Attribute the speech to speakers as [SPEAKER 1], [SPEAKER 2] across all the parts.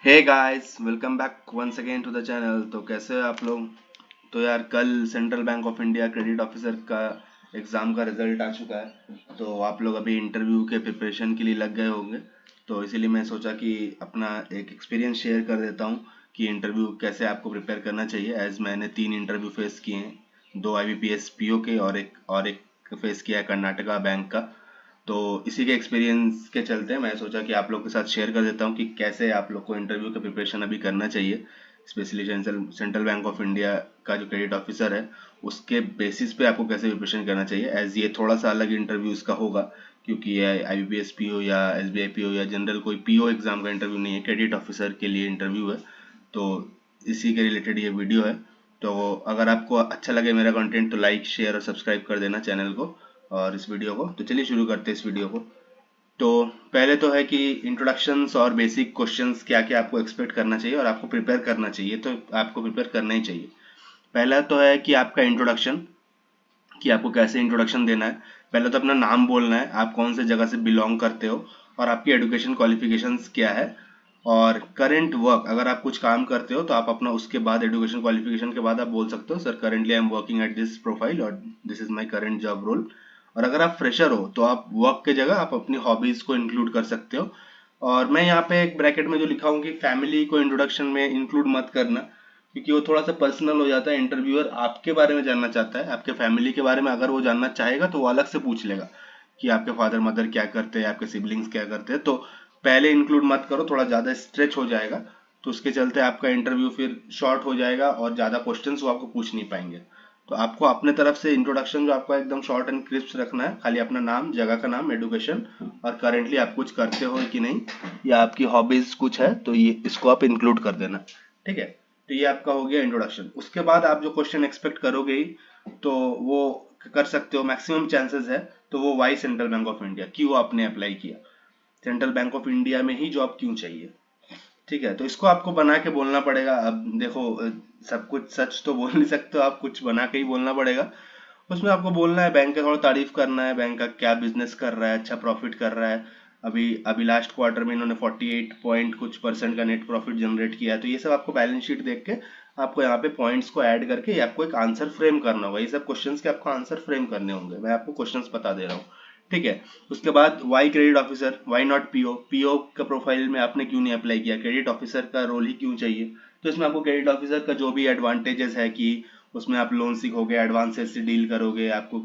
[SPEAKER 1] Hey guys, welcome back once again to the channel. तो कैसे हैं आप लोग? तो यार, कल central bank of India credit officer का एग्ज़ाम का रिजल्ट आ चुका है। तो आप लोग अभी इंटरव्यू के प्रिपरेशन के लिए लग गए होंगे। तो इसीलिए मैं सोचा कि अपना एक एक्सपीरियंस शेयर कर देता हूँ कि इंटरव्यू कैसे आपको प्रिपेयर करना चाहिए। एज मैंने 3 इंटरव्यू फेस किए हैं, 2 IBPS PO के और एक फेस किया है कर्नाटका बैंक का। तो इसी के एक्सपीरियंस के चलते मैं सोचा कि आप लोग के साथ शेयर कर देता हूँ कि कैसे आप लोग को इंटरव्यू का प्रिपरेशन अभी करना चाहिए। Specially central bank of India का जो क्रेडिट ऑफिसर है, उसके बेसिस पे आपको कैसे प्रिपरेशन करना चाहिए। एज ये थोड़ा सा अलग इंटरव्यू इसका होगा, क्योंकि ये IBPS PO या SBI PO या जनरल कोई PO एग्जाम का इंटरव्यू नहीं है, क्रेडिट ऑफिसर के लिए इंटरव्यू है। तो इसी के रिलेटेड ये वीडियो है। तो अगर आपको अच्छा लगे मेरा कंटेंट तो लाइक शेयर और सब्सक्राइब कर देना चैनल को और इस वीडियो को। तो चलिए शुरू करते हैं इस वीडियो को। तो पहले तो है कि इंट्रोडक्शंस और बेसिक क्वेश्चंस क्या क्या आपको एक्सपेक्ट करना चाहिए और आपको प्रिपेयर करना चाहिए, तो आपको प्रिपेयर करना ही चाहिए। पहला तो है कि आपका इंट्रोडक्शन, कि आपको कैसे इंट्रोडक्शन देना है। पहले तो अपना नाम बोलना है, आप कौन से जगह से बिलोंग करते हो और आपकी एजुकेशन क्वालिफिकेशंस क्या है। और करेंट वर्क, अगर आप कुछ काम करते हो तो आप अपना उसके बाद एजुकेशन क्वालिफिकेशन के बाद आप बोल सकते हो, sir currently I am working at this profile और this is my current job role. और अगर आप फ्रेशर हो तो आप वर्क के जगह आप अपनी हॉबीज को इंक्लूड कर सकते हो। और मैं यहाँ पे एक ब्रैकेट में जो लिखा हूँ कि फैमिली को इंट्रोडक्शन में इंक्लूड मत करना, क्योंकि वो थोड़ा सा पर्सनल हो जाता है। इंटरव्यूअर आपके बारे में जानना चाहता है, आपके फैमिली के बारे में अगर वो जानना चाहेगा तो वो अलग से पूछ लेगा कि आपके फादर मदर क्या करते हैं, आपके सिबलिंग्स क्या करते हैं। तो पहले इंक्लूड मत करो, थोड़ा ज़्यादा स्ट्रेच हो जाएगा। तो उसके चलते आपका इंटरव्यू फिर शॉर्ट हो जाएगा और ज़्यादा क्वेश्चंस वो आपको पूछ नहीं पाएंगे। तो आपको अपने तरफ से इंट्रोडक्शन जो आपका एकदम शॉर्ट एंड क्रिस्प रखना है, खाली अपना नाम, जगह का नाम, एडुकेशन और करेंटली आप कुछ करते हो कि नहीं, या आपकी हॉबीज कुछ है तो ये इसको आप इंक्लूड कर देना। ठीक है, तो ये आपका हो गया इंट्रोडक्शन। उसके बाद आप जो क्वेश्चन एक्सपेक्ट करोगे ही, तो वो कर सकते हो, मैक्सिमम चांसेस है। तो वो why central bank of India, क्यों आपने अप्लाई किया, सेंट्रल बैंक ऑफ इंडिया में ही जॉब क्यों चाहिए। ठीक है, तो इसको आपको बना के बोलना पड़ेगा। अब देखो, सब कुछ सच तो बोल नहीं सकते हो आप, कुछ बना के ही बोलना पड़ेगा। उसमें आपको बोलना है, बैंक का थोड़ा तारीफ करना है, बैंक का क्या बिजनेस कर रहा है, अच्छा प्रॉफिट कर रहा है। अभी अभी लास्ट क्वार्टर में इन्होंने 48 पॉइंट कुछ परसेंट का नेट प्रॉफिट जनरेट किया है। तो ये सब आपको बैलेंस शीट देख के आपको यहाँ पे पॉइंट्स को ऐड करके आपको एक आंसर फ्रेम करना होगा। ये सब क्वेश्चंस के आपको आंसर फ्रेम करने होंगे, मैं आपको क्वेश्चंस बता दे रहा हूँ। ठीक है, उसके बाद why credit officer, why not PO, PO का प्रोफाइल में आपने क्यों नहीं अप्लाई किया, क्रेडिट ऑफिसर का रोल ही क्यों चाहिए। तो इसमें आपको क्रेडिट ऑफिसर का जो भी एडवांटेजेस है कि उसमें आप लोन सीखोगे, एडवांसेस से डील करोगे, आपको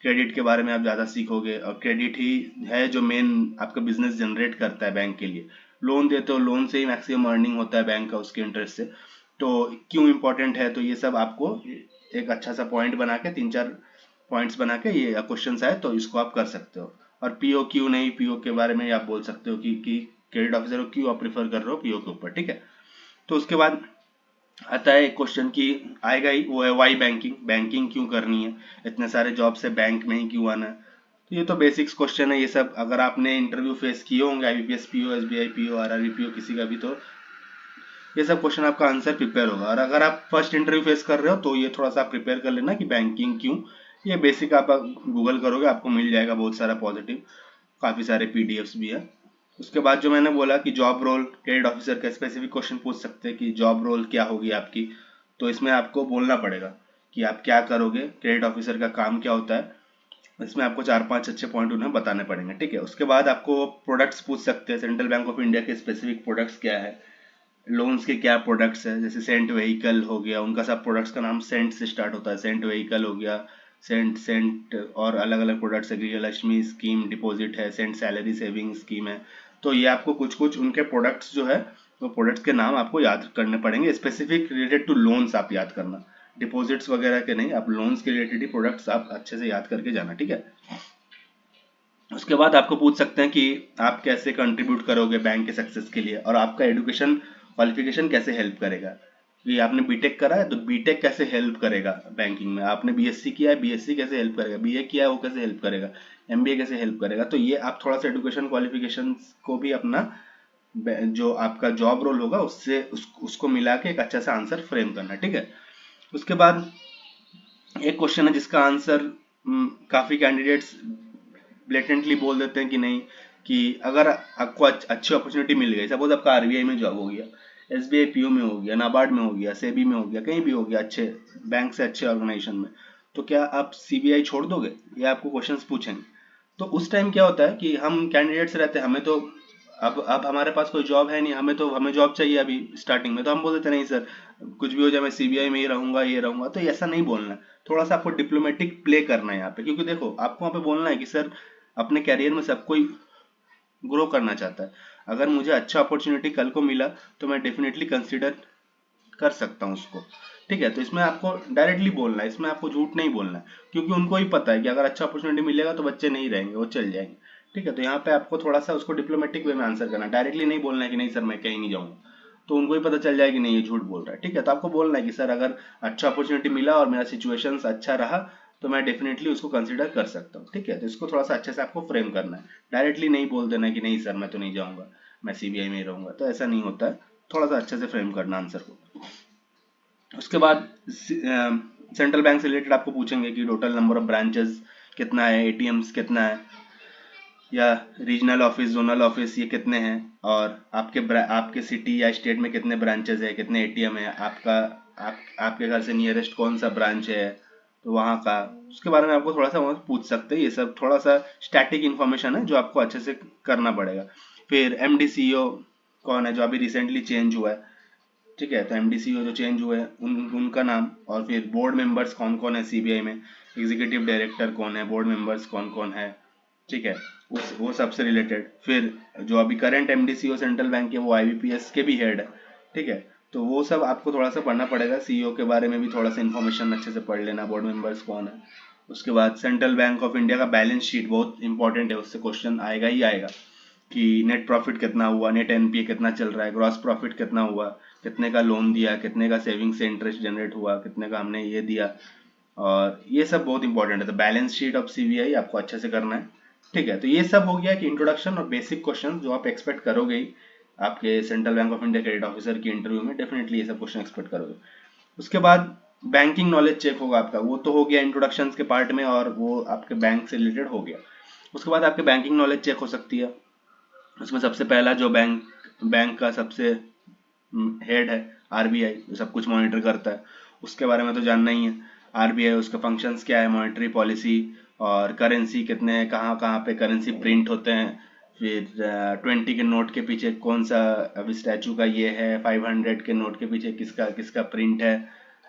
[SPEAKER 1] क्रेडिट के बारे में आप ज़्यादा सीखोगे, और क्रेडिट ही है जो मेन आपका बिजनेस जनरेट करता है बैंक के लिए। लोन देते हो, लोन से ही मैक्सिमम अर्निंग होता है बैंक का, उसके इंटरेस्ट से। तो क्यों इंपॉर्टेंट है, तो ये सब आपको एक अच्छा सा पॉइंट बना के, 3-4 पॉइंट्स बना के ये क्वेश्चन आए तो इसको आप कर सकते हो। और पीओ क्यों नहीं, पीओ के बारे में आप बोल सकते हो कि क्रेडिट ऑफिसर को क्यों आप प्रेफर कर रहे हो पीओ के ऊपर। ठीक है, तो उसके बाद आता है एक क्वेश्चन की, आएगा ही, वो है वाई बैंकिंग, बैंकिंग क्यों करनी है, इतने सारे जॉब से बैंक में ही क्यों आना है। तो ये तो बेसिक्स क्वेश्चन है। ये सब अगर आपने इंटरव्यू फेस किए होंगे, IBPS PO, SBI PO, RRB PO, किसी का भी, तो ये सब क्वेश्चन आपका आंसर प्रिपेयर होगा। और अगर आप फर्स्ट इंटरव्यू फेस कर रहे हो तो ये थोड़ा सा प्रिपेयर कर लेना कि बैंकिंग क्यों। ये बेसिक आप गूगल करोगे आपको मिल जाएगा बहुत सारा पॉजिटिव, काफ़ी सारे PDFs भी है। उसके बाद जो मैंने बोला कि जॉब रोल, क्रेडिट ऑफिसर का स्पेसिफिक क्वेश्चन पूछ सकते हैं कि जॉब रोल क्या होगी आपकी। तो इसमें आपको बोलना पड़ेगा कि आप क्या करोगे, क्रेडिट ऑफिसर का काम क्या होता है। इसमें आपको 4-5 अच्छे पॉइंट उन्हें बताने पड़ेंगे। ठीक है, उसके बाद आपको प्रोडक्ट्स पूछ सकते हैं, सेंट्रल बैंक ऑफ इंडिया के स्पेसिफिक प्रोडक्ट्स क्या है, लोन्स के क्या प्रोडक्ट्स है। जैसे सेंट व्हीकल हो गया, उनका सब प्रोडक्ट्स का नाम सेंट से स्टार्ट होता है, सेंट व्हीकल हो गया, सेंट सेंट और अलग अलग प्रोडक्ट्स है, गृहलक्ष्मी स्कीम डिपॉजिट है, सेंट सैलरी सेविंग स्कीम है। तो ये आपको कुछ कुछ उनके प्रोडक्ट्स जो है, वो प्रोडक्ट्स के नाम आपको याद करने पड़ेंगे। स्पेसिफिक रिलेटेड टू लोन्स आप याद करना, डिपॉजिट्स वगैरह के नहीं, आप लोन्स के रिलेटेड ही प्रोडक्ट्स आप अच्छे से याद करके जाना। ठीक है, उसके बाद आपको पूछ सकते हैं कि आप कैसे कंट्रीब्यूट करोगे बैंक के सक्सेस के लिए, और आपका एजुकेशन क्वालिफिकेशन कैसे हेल्प करेगा। कि आपने बीटेक करा है तो बीटेक कैसे हेल्प करेगा बैंकिंग में, आपने बीएससी किया है, बीएससी कैसे हेल्प करेगा, बीए किया है वो कैसे हेल्प करेगा, एमबीए कैसे हेल्प करेगा। तो ये आप थोड़ा सा एजुकेशन क्वालिफिकेशन को भी अपना जो आपका जॉब रोल होगा उससे उसको मिला के एक अच्छा सा आंसर फ्रेम करना। ठीक है, उसके बाद एक क्वेश्चन है जिसका आंसर काफी कैंडिडेट्स ब्लेटेंटली बोल देते हैं कि नहीं, कि अगर आपको अच्छी अपॉर्चुनिटी मिल गई, सपोज आपका आरबीआई में जॉब हो गया, एसबीआई पीओ में हो गया, नाबार्ड में हो गया, सेबी में हो गया, कहीं भी हो गया, अच्छे बैंक से अच्छे ऑर्गेनाइजेशन में, तो क्या आप सीबीआई छोड़ दोगे? ये आपको क्वेश्चंस पूछेंगे। तो उस टाइम क्या होता है कि हम कैंडिडेट्स रहते हैं, हमें तो अब हमारे पास कोई जॉब है नहीं, हमें जॉब चाहिए अभी स्टार्टिंग में, तो हम बोल देते नहीं सर कुछ भी हो जाए मैं सीबीआई में ही रहूंगा, ये रहूंगा। तो ऐसा नहीं बोलना है, थोड़ा सा आपको डिप्लोमेटिक प्ले करना है यहाँ पे, क्योंकि देखो आपको वहाँ पे बोलना है कि सर अपने कैरियर में सब कोई ग्रो करना चाहता है, अगर मुझे अच्छा अपॉर्चुनिटी कल को मिला तो मैं डेफिनेटली कंसिडर कर सकता हूँ उसको। ठीक है, तो इसमें आपको डायरेक्टली बोलना है, इसमें आपको झूठ नहीं बोलना है, क्योंकि उनको ही पता है कि अगर अच्छा अपॉर्चुनिटी मिलेगा तो बच्चे नहीं रहेंगे, वो चल जाएंगे। ठीक है, तो यहाँ पे आपको थोड़ा सा उसको डिप्लोमेटिक वे में आंसर करना है, डायरेक्टली नहीं बोलना है कि नहीं सर मैं कहीं नहीं जाऊंगा, तो उनको ही पता चल जाएगा कि नहीं ये झूठ बोल रहा है। ठीक है, तो आपको बोलना है कि सर अगर अच्छा अपॉर्चुनिटी मिला और मेरा सिचुएशन अच्छा रहा तो मैं डेफिनेटली उसको कंसिडर कर सकता हूँ। ठीक है, तो इसको थोड़ा सा अच्छे से आपको फ्रेम करना है, डायरेक्टली नहीं बोल देना कि नहीं सर मैं तो नहीं जाऊंगा, मैं सीबीआई में ही रहूंगा, तो ऐसा नहीं होता है, थोड़ा सा अच्छे से फ्रेम करना आंसर को। उसके बाद सेंट्रल बैंक से रिलेटेड आपको पूछेंगे कि टोटल नंबर ऑफ ब्रांचेस कितना है, एटीएम्स कितना है, या रीजनल ऑफिस, जोनल ऑफिस ये कितने हैं, और आपके सिटी या स्टेट में कितने ब्रांचेस है, कितने एटीएम है, आपके घर से नियरेस्ट कौन सा ब्रांच है, तो वहाँ का उसके बारे में आपको थोड़ा सा वहाँ पूछ सकते हैं। ये सब थोड़ा सा स्टैटिक इन्फॉर्मेशन है जो आपको अच्छे से करना पड़ेगा। फिर एमडी सीईओ कौन है जो अभी रिसेंटली चेंज हुआ है। ठीक है, तो एमडीसीओ जो चेंज हुए उनका नाम, और फिर बोर्ड मेंबर्स कौन कौन है सीबीआई में, एग्जीक्यूटिव डायरेक्टर कौन है, बोर्ड मेंबर्स कौन कौन है। ठीक है, वो सबसे रिलेटेड। फिर जो अभी करंट एमडीसीओ सेंट्रल बैंक के वो आईबीपीएस के भी हेड है। ठीक है, तो वो सब आपको थोड़ा सा पढ़ना पड़ेगा, सीईओ के बारे में भी थोड़ा सा इन्फॉर्मेशन अच्छे से पढ़ लेना, बोर्ड मेंबर्स कौन है। उसके बाद सेंट्रल बैंक ऑफ इंडिया का बैलेंस शीट बहुत इंपॉर्टेंट है, उससे क्वेश्चन आएगा ही आएगा कि नेट प्रॉफिट कितना हुआ, नेट एनपीए कितना चल रहा है, ग्रॉस प्रॉफिट कितना हुआ, कितने का लोन दिया, कितने का सेविंग से इंटरेस्ट जनरेट हुआ, कितने का हमने ये दिया, और ये सब बहुत इंपॉर्टेंट है। तो बैलेंस शीट ऑफ सीबीआई आपको अच्छे से करना है। ठीक है, तो ये सब हो गया कि इंट्रोडक्शन और बेसिक क्वेश्चन जो आप एक्सपेक्ट करोगे ही आपके central bank of India credit officer की इंटरव्यू में, डेफिनेटली ये सब क्वेश्चन एक्सपेक्ट करोगे। उसके बाद बैंकिंग नॉलेज चेक होगा आपका, वो तो हो गया इंट्रोडक्शन के पार्ट में, और वो आपके बैंक से रिलेटेड हो गया। उसके बाद आपके बैंकिंग नॉलेज चेक हो सकती है, उसमें सबसे पहला जो बैंक का सबसे हेड है आरबीआई, जो सब कुछ मॉनिटर करता है, उसके बारे में तो जानना ही है। आरबीआई उसका फंक्शंस क्या है, मॉनेटरी पॉलिसी, और करेंसी कितने कहाँ कहाँ पे करेंसी प्रिंट होते हैं, फिर 20 के नोट के पीछे कौन सा अभी स्टैचू का ये है, 500 के नोट के पीछे किसका किसका प्रिंट है,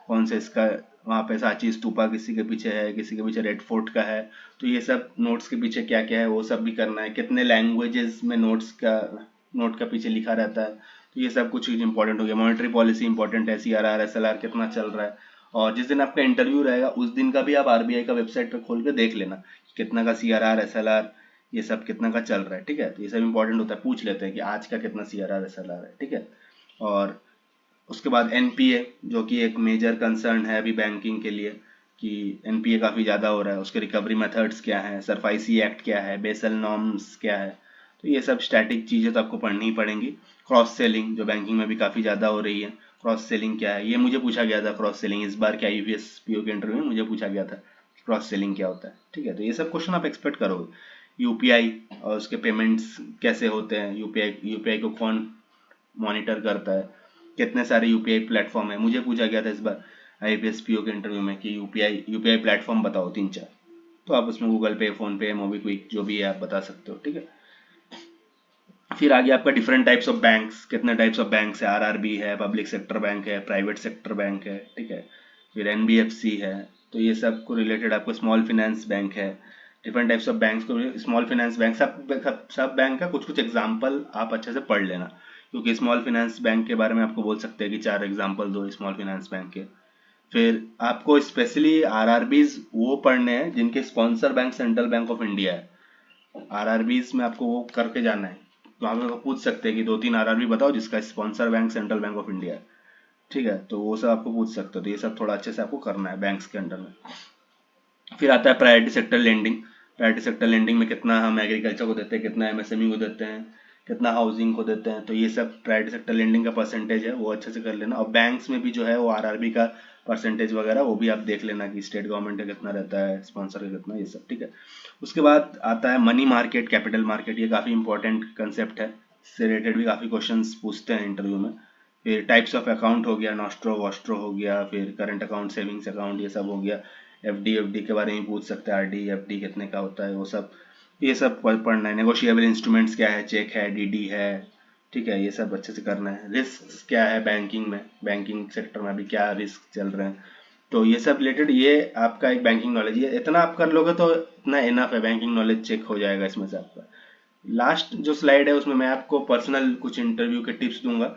[SPEAKER 1] कौन से इसका वहाँ पे सांची स्तूपा किसी के पीछे है, किसी के पीछे रेड फोर्ट का है। तो ये सब नोट्स के पीछे क्या क्या है वो सब भी करना है, कितने लैंग्वेजेस में नोट का पीछे लिखा रहता है, तो ये सब कुछ चीज़ इंपॉर्टेंट हो गया। मॉनेटरी पॉलिसी इंपॉर्टेंट है, सीआरआर एसएलआर कितना चल रहा है, और जिस दिन आपका इंटरव्यू रहेगा उस दिन का भी आप आरबीआई का वेबसाइट पे खोल के देख लेना कितना का सीआरआर एसएलआर ये सब कितना का चल रहा है। ठीक है, तो ये सब इंपॉर्टेंट होता है, पूछ लेते हैं कि आज का कितना सीआरआर एसएलआर है। ठीक है, और उसके बाद एनपीए जो कि एक मेजर कंसर्न है अभी बैंकिंग के लिए, कि एनपीए काफ़ी ज़्यादा हो रहा है, उसके रिकवरी मेथड्स क्या हैं, सरफाइसी एक्ट क्या है, बेसल नॉर्म्स क्या है, तो ये सब स्टैटिक चीज़ें तो आपको पढ़नी ही पड़ेंगी। क्रॉस सेलिंग जो बैंकिंग में भी काफ़ी ज़्यादा हो रही है, क्रॉस सेलिंग क्या है, ये मुझे पूछा गया था, क्रॉस सेलिंग इस बार के आईपीएस पीओ के इंटरव्यू में मुझे पूछा गया था क्रॉस सेलिंग क्या होता है। ठीक है, तो ये सब क्वेश्चन आप एक्सपेक्ट करोगे। यूपीआई और उसके पेमेंट्स कैसे होते हैं, यूपीआई को कौन मॉनिटर करता है, कितने सारे यूपीआई प्लेटफॉर्म है, मुझे पूछा गया था इस बार आईपीएस पीओ के इंटरव्यू में कि यूपीआई प्लेटफॉर्म बताओ 3-4, तो आप उसमें गूगल पे, फोन पे, मोबीक्विक जो भी है आप बता सकते हो। ठीक है, फिर आगे आपका डिफरेंट टाइप्स ऑफ बैंक्स, कितने टाइप्स ऑफ बैंक्स है, आरआरबी है, पब्लिक सेक्टर बैंक है, प्राइवेट सेक्टर बैंक है। ठीक है, फिर एनबीएफसी है, तो ये सब को रिलेटेड आपको स्मॉल फाइनेंस बैंक है, डिफरेंट टाइप्स ऑफ बैंक्स को स्मॉल फाइनेंस बैंक सब बैंक का कुछ कुछ एग्जाम्पल आप अच्छे से पढ़ लेना, क्योंकि स्मॉल फाइनेंस बैंक के बारे में आपको बोल सकते हैं कि 4 एग्जाम्पल दो स्मॉल फाइनेंस बैंक के। फिर आपको स्पेशली आरआरबीज वो पढ़ने हैं जिनके sponsor bank central bank of India है, आरआरबीज में आपको वो करके जाना है। तो आप लोग पूछ सकते हैं कि 2-3 आरआरबी बताओ जिसका sponsor bank central bank of India है। ठीक है, तो वो सब आपको पूछ सकते हो, तो ये सब थोड़ा अच्छे से आपको करना है बैंक्स के अंडर में। फिर आता है priority sector lending. Priority sector lending में कितना हम एग्रीकल्चर को देते हैं, कितना एमएसएमई को देते हैं, कितना हाउसिंग को देते हैं, तो ये सब प्रायोरिटी सेक्टर लेंडिंग का परसेंटेज है, वो अच्छे से कर लेना। और बैंक्स में भी जो है वो आरआरबी का परसेंटेज वगैरह वो भी आप देख लेना कि स्टेट गवर्नमेंट का कितना रहता है, स्पॉन्सर का कितना, ये सब, ठीक है। उसके बाद आता है मनी मार्केट, कैपिटल मार्केट, ये काफ़ी इंपॉर्टेंट कंसेप्ट है, इससे रिलेटेड भी काफ़ी क्वेश्चंस पूछते हैं इंटरव्यू में। फिर टाइप्स ऑफ अकाउंट हो गया, नॉस्ट्रो वॉस्ट्रो हो गया, फिर करंट अकाउंट, सेविंग्स अकाउंट, ये सब हो गया। एफडी के बारे में पूछ सकते हैं, आरडी एफडी कितने का होता है, वो सब, ये सब पढ़ना है। नेगोशिएबल इंस्ट्रूमेंट्स क्या है, चेक है, डीडी है, ठीक है, ये सब अच्छे से करना है। रिस्क क्या है बैंकिंग में, बैंकिंग सेक्टर में अभी क्या रिस्क चल रहे हैं, तो ये सब रिलेटेड, ये आपका एक बैंकिंग नॉलेज, ये इतना आप कर लोगे तो इतना इनफ है, बैंकिंग नॉलेज चेक हो जाएगा इसमें से आपका। लास्ट जो स्लाइड है उसमें मैं आपको पर्सनल कुछ इंटरव्यू के टिप्स दूंगा,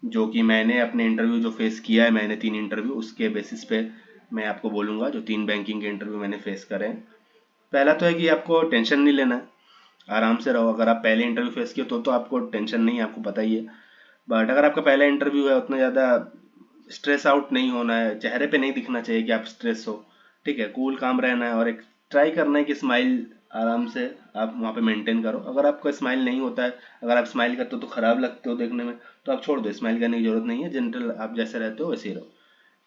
[SPEAKER 1] जो कि मैंने अपने इंटरव्यू जो फेस किया है, मैंने 3 इंटरव्यू, उसके बेसिस पे मैं आपको बोलूंगा, जो 3 बैंकिंग के इंटरव्यू मैंने फेस करे हैं। पहला तो है कि आपको टेंशन नहीं लेना है, आराम से रहो। अगर आप पहले इंटरव्यू फेस किए तो आपको टेंशन नहीं है, आपको पता ही है। बट अगर आपका पहला इंटरव्यू है, उतना ज़्यादा स्ट्रेस आउट नहीं होना है, चेहरे पे नहीं दिखना चाहिए कि आप स्ट्रेस हो, ठीक है। कूल काम रहना है और एक ट्राई करना है कि स्माइल आराम से आप वहाँ पे मेंटेन करो। अगर आपका स्माइल नहीं होता है, अगर आप स्माइल करते हो तो खराब लगते हो देखने में, तो आप छोड़ दो, स्माइल करने की जरूरत नहीं है, जनरल आप जैसे रहते हो वैसे ही रहो,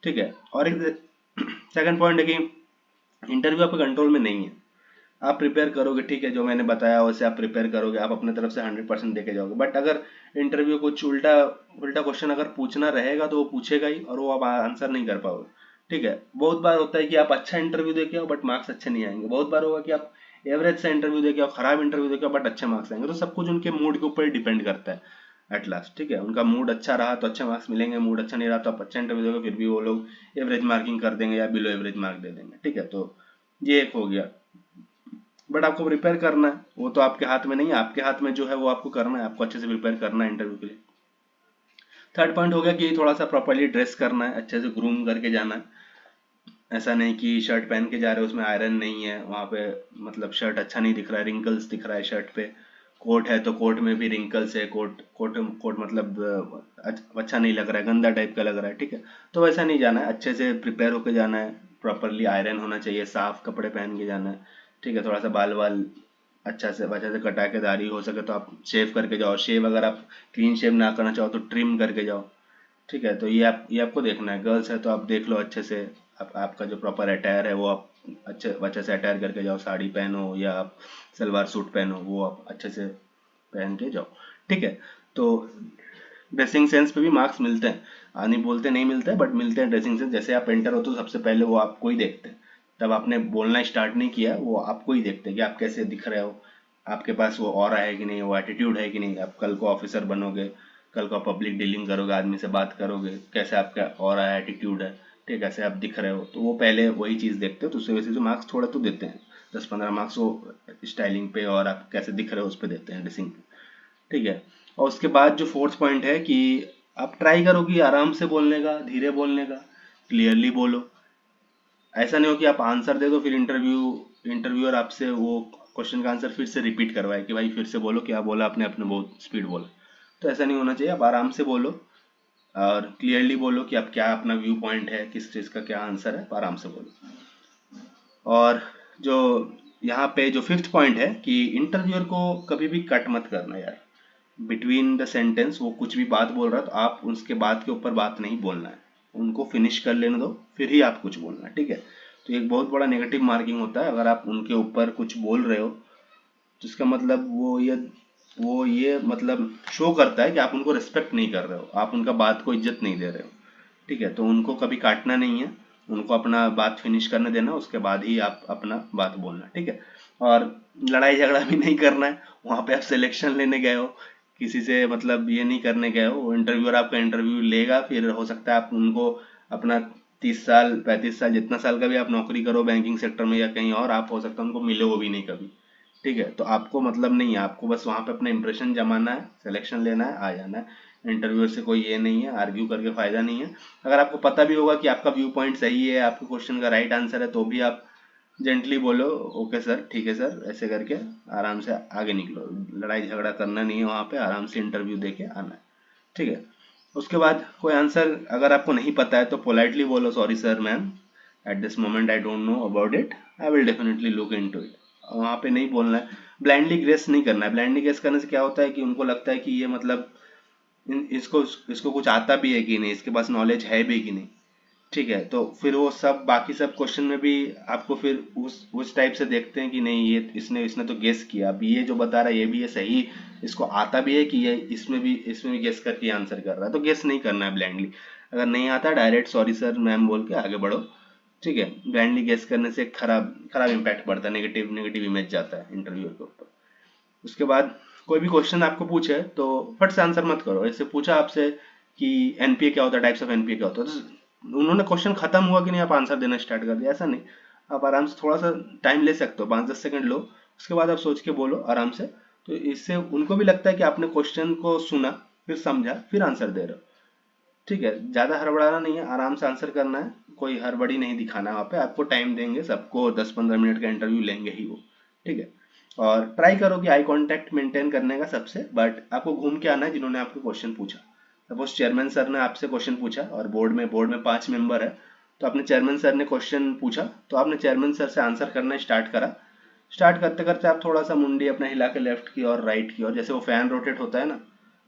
[SPEAKER 1] ठीक है। और एक सेकंड पॉइंट है कि इंटरव्यू आपके कंट्रोल में नहीं है, आप प्रिपेयर करोगे, ठीक है, जो मैंने बताया वैसे आप प्रिपेयर करोगे, आप अपने तरफ से 100% देके जाओगे। बट अगर इंटरव्यू कुछ उल्टा उल्टा क्वेश्चन अगर पूछना रहेगा तो वो पूछेगा ही, और वो आप आंसर नहीं कर पाओगे, ठीक है। बहुत बार होता है कि आप अच्छा इंटरव्यू देके आओ बट मार्क्स अच्छे नहीं आएंगे, बहुत बार होगा कि आप एवरेज सा इंटरव्यू देके आओ, खराब इंटरव्यू देके आओ बट अच्छे मार्क्स आएंगे। तो सब कुछ उनके मूड के ऊपर डिपेंड करता है एट लास्ट, ठीक है। उनका मूड अच्छा रहा तो अच्छे मार्क्स मिलेंगे, मूड अच्छा नहीं रहा तो आप अच्छा इंटरव्यू दोगे फिर भी वो लोग एवरेज मार्किंग कर देंगे या बिलो एवरेज मार्क दे देंगे, ठीक है। तो ये एक हो गया, बट आपको प्रिपेयर करना है, वो तो आपके हाथ में नहीं है, आपके हाथ में जो है वो आपको करना है, आपको अच्छे से प्रिपेयर करना है इंटरव्यू के लिए। थर्ड पॉइंट हो गया कि थोड़ा सा प्रॉपर्ली ड्रेस करना है, अच्छे से ग्रूम करके जाना है। ऐसा नहीं कि शर्ट पहन के जा रहे हो उसमें आयरन नहीं है, वहाँ पे मतलब शर्ट अच्छा नहीं दिख रहा है, रिंकल्स दिख रहा है शर्ट पे। कोट है तो कोट में भी रिंकल्स है, कोट कोट कोट मतलब अच्छा नहीं लग रहा है, गंदा टाइप का लग रहा है, ठीक है। तो वैसा नहीं जाना है, अच्छे से प्रिपेयर होके जाना है, प्रॉपरली आयरन होना चाहिए, साफ कपड़े पहन के जाना है, ठीक है। थोड़ा सा बाल वाल अच्छे से कटा के, दाढ़ी हो सके तो आप शेव करके जाओ, शेव अगर आप क्लीन शेव ना करना चाहो तो ट्रिम करके जाओ, ठीक है। तो ये आपको देखना है। गर्ल्स है तो आप देख लो अच्छे से, आपका जो प्रॉपर अटायर है वो आप अच्छे से अटायर करके जाओ, साड़ी पहनो या आप सलवार सूट पहनो, वो आप अच्छे से पहन के जाओ, ठीक है। तो ड्रेसिंग सेंस पे भी मार्क्स मिलते हैं, नहीं बोलते नहीं मिलते हैं बट मिलते हैं। ड्रेसिंग सेंस जैसे आप एंटर होते हो सबसे पहले वो आपको ही देखते हैं, तब आपने बोलना स्टार्ट नहीं किया वो आपको ही देखते हैं कि आप कैसे दिख रहे हो, आपके पास वो ऑरा है कि नहीं, वो एटीट्यूड है कि नहीं, आप कल को ऑफिसर बनोगे, कल को पब्लिक डीलिंग करोगे, आदमी से बात करोगे, कैसे आपका ऑरा है, एटीट्यूड है, ठीक है, कैसे आप दिख रहे हो, तो वो पहले वही चीज़ देखते हो। तो उससे वजह से मार्क्स थोड़ा तो देते हैं, 10-15 मार्क्स वो स्टाइलिंग पे और आप कैसे दिख रहे हो उस पर देते हैं, ड्रेसिंग पे, ठीक है। और उसके बाद जो फोर्थ पॉइंट है कि आप ट्राई करो कि आराम से बोलने का, धीरे बोलने का, क्लियरली बोलो। ऐसा नहीं हो कि आप आंसर दे दो फिर इंटरव्यूअर आपसे वो क्वेश्चन का आंसर फिर से रिपीट करवाए कि भाई फिर से बोलो क्या बोला आपने, अपने बहुत स्पीड बोला। तो ऐसा नहीं होना चाहिए, आप आराम से बोलो और क्लियरली बोलो कि आप क्या, अपना व्यू पॉइंट है, किस चीज़ का क्या आंसर है, आप आराम से बोलो। और जो यहाँ पे जो फिफ्थ पॉइंट है कि इंटरव्यूअर को कभी भी कट मत करना यार, बिटवीन द सेंटेंस वो कुछ भी बात बोल रहा है तो आप उसके बात के ऊपर बात नहीं बोलना है, उनको फिनिश कर लेने दो फिर ही आप कुछ बोलना है, ठीक है। तो एक बहुत बड़ा नेगेटिव मार्किंग होता है अगर आप उनके ऊपर कुछ बोल रहे हो, तो इसका मतलब वो ये मतलब शो करता है कि आप उनको रिस्पेक्ट नहीं कर रहे हो, आप उनका बात को इज्जत नहीं दे रहे हो, ठीक है। तो उनको कभी काटना नहीं है, उनको अपना बात फिनिश करने देना, उसके बाद ही आप अपना बात बोलना, ठीक है। और लड़ाई झगड़ा भी नहीं करना है, वहाँ पे आप सिलेक्शन लेने गए हो, किसी से मतलब ये नहीं करने गए हो, इंटरव्यूअर आपका इंटरव्यू लेगा, फिर हो सकता है आप उनको अपना 30 साल 35 साल जितना साल का भी आप नौकरी करो बैंकिंग सेक्टर में या कहीं और, आप हो सकता है उनको मिलो भी नहीं कभी, ठीक है। तो आपको मतलब नहीं है, आपको बस वहाँ पे अपना इंप्रेशन जमाना है, सिलेक्शन लेना है, आ जाना है। इंटरव्यूअर से कोई ये नहीं है, आर्ग्यू करके फायदा नहीं है। अगर आपको पता भी होगा कि आपका व्यू पॉइंट सही है, आपके क्वेश्चन का राइट आंसर है, तो भी आप जेंटली बोलो ओके सर, ठीक है सर, ऐसे करके आराम से आगे निकलो। लड़ाई झगड़ा करना नहीं है वहाँ पे, आराम से इंटरव्यू दे के आना है, ठीक है। उसके बाद कोई आंसर अगर आपको नहीं पता है तो पोलाइटली बोलो sorry sir ma'am, at this moment I don't know about it, I will definitely look into it. वहाँ पे नहीं बोलना है, ब्लाइंडली गेस नहीं करना है। ब्लाइंडली गेस करने से क्या होता है कि उनको लगता है कि ये मतलब इसको इसको कुछ आता भी है कि नहीं, इसके पास नॉलेज है भी कि नहीं, ठीक है, तो फिर वो सब बाकी सब क्वेश्चन में भी आपको फिर उस टाइप से देखते हैं कि नहीं ये इसने इसने तो गेस किया, अभी ये जो बता रहा है ये भी ये सही, इसको आता भी है कि ये इसमें भी गेस करके आंसर कर रहा है, तो गेस नहीं करना है ब्लाइंडली। अगर नहीं आता डायरेक्ट सॉरी सर मैम बोल के आगे बढ़ो। ठीक है, ब्लाइंडली गेस करने से खराब खराब इम्पैक्ट पड़ता है, नेगेटिव नेगेटिव इमेज जाता है इंटरव्यू के ऊपर। उसके बाद कोई भी क्वेश्चन आपको पूछे तो फट से आंसर मत करो। ऐसे पूछा आपसे कि एनपीए क्या होता है, टाइप्स ऑफ एनपीए क्या होता है, तो उन्होंने क्वेश्चन खत्म हुआ कि नहीं आप आंसर देना स्टार्ट कर दिया, ऐसा नहीं। आप आराम से थोड़ा सा टाइम ले सकते हो, 5-10 सेकंड लो, उसके बाद आप सोच के बोलो आराम से। तो इससे उनको भी लगता है कि आपने क्वेश्चन को सुना, फिर समझा, फिर आंसर दे रहे हो। ठीक है, ज्यादा हड़बड़ाना नहीं है, आराम से आंसर करना है, कोई हड़बड़ी नहीं दिखाना है। वहाँ पे आपको टाइम देंगे, सबको 10-15 मिनट का इंटरव्यू लेंगे ही वो। ठीक है, और ट्राई करो कि आई कांटेक्ट मेंटेन करने का सबसे, बट आपको घूम के आना है जिन्होंने आपको क्वेश्चन पूछा। सपोज चेयरमैन सर ने आपसे क्वेश्चन पूछा और बोर्ड में 5 मेंबर है, तो अपने चेयरमैन सर ने क्वेश्चन पूछा, तो आपने चेयरमैन सर से आंसर करना स्टार्ट करा। स्टार्ट करते करते आप थोड़ा सा मुंडी अपना हिला के लेफ्ट की और राइट की, और जैसे वो फैन रोटेट होता है ना,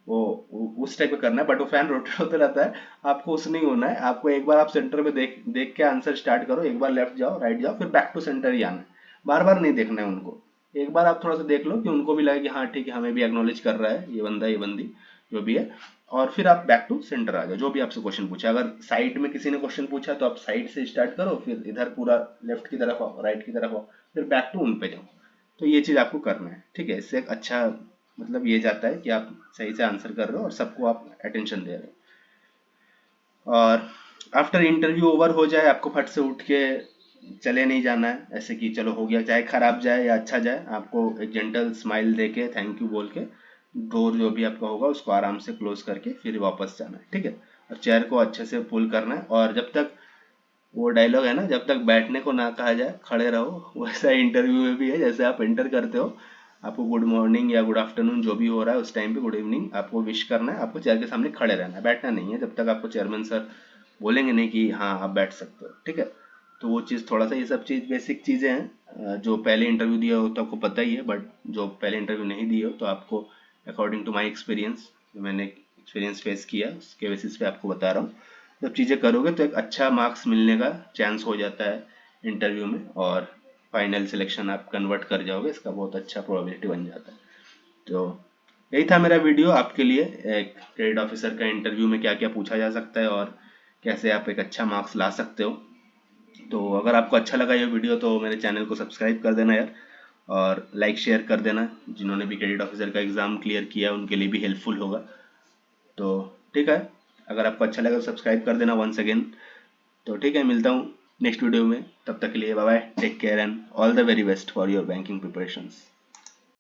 [SPEAKER 1] उस टाइप का करना है, बट वो फैन रोटेट होते रहता है, आपको उस नहीं होना है। आपको एक बार आप सेंटर पे देख देख के आंसर स्टार्ट करो, एक बार लेफ्ट जाओ राइट जाओ, फिर बैक टू सेंटर ही आना है। बार बार नहीं देखना है उनको, एक बार आप थोड़ा सा देख लो कि उनको भी लगे कि हाँ ठीक है, हमें भी एक्नॉलेज कर रहा है ये बंदा ये बंदी जो भी है, और फिर आप बैक टू सेंटर आ जाओ। जो भी आपसे क्वेश्चन पूछा, अगर साइड में किसी ने क्वेश्चन पूछा तो आप साइड से स्टार्ट करो, फिर इधर पूरा लेफ्ट की तरफ आओ, राइट की तरफ आओ, फिर बैक टू उन पे जाओ। तो ये चीज आपको करना है। ठीक है, इससे एक अच्छा मतलब ये जाता है कि आप सही से आंसर कर रहे हो और सबको आप अटेंशन दे रहे हो। और आफ्टर इंटरव्यू ओवर हो जाए, आपको फट से उठ के चले नहीं जाना है ऐसे कि चलो हो गया, चाहे खराब जाए या अच्छा जाए, आपको एक जेंटल स्माइल दे के थैंक यू बोल के डोर जो भी आपका होगा उसको आराम से क्लोज करके फिर वापस जाना है। ठीक है, और चेयर को अच्छे से पुल करना है, और जब तक वो डायलॉग है ना, जब तक बैठने को ना कहा जाए खड़े रहो, वैसा इंटरव्यू में भी है। जैसे आप एंटर करते हो, आपको गुड मॉर्निंग या गुड आफ्टरनून जो भी हो रहा है उस टाइम पे गुड इवनिंग आपको विश करना है, आपको चेयर के सामने खड़े रहना है, बैठना नहीं है जब तक आपको चेयरमैन सर बोलेंगे नहीं कि हाँ आप बैठ सकते हो। ठीक है, तो वो चीज़ थोड़ा सा, ये सब चीज़ बेसिक चीज़ें हैं। जो पहले इंटरव्यू दिया हो तो आपको पता ही है, बट जो पहले इंटरव्यू नहीं दिए हो तो आपको अकॉर्डिंग टू माई एक्सपीरियंस, जो मैंने एक्सपीरियंस फेस किया उसके बेसिस पे आपको बता रहा हूँ। जब चीज़ें करोगे तो एक अच्छा मार्क्स मिलने का चांस हो जाता है इंटरव्यू में, और फाइनल सिलेक्शन आप कन्वर्ट कर जाओगे, इसका बहुत अच्छा प्रोबेबिलिटी बन जाता है। तो यही था मेरा वीडियो आपके लिए, एक क्रेडिट ऑफिसर का इंटरव्यू में क्या क्या पूछा जा सकता है और कैसे आप एक अच्छा मार्क्स ला सकते हो। तो अगर आपको अच्छा लगा ये वीडियो तो मेरे चैनल को सब्सक्राइब कर देना यार, और लाइक शेयर कर देना, जिन्होंने भी क्रेडिट ऑफिसर का एग्ज़ाम क्लियर किया उनके लिए भी हेल्पफुल होगा। तो ठीक है, अगर आपको अच्छा लगा तो सब्सक्राइब कर देना वंस अगेन। तो ठीक है, मिलता हूँ नेक्स्ट वीडियो में, तब तक के लिए bye bye, take care and all the very best for your banking preparations.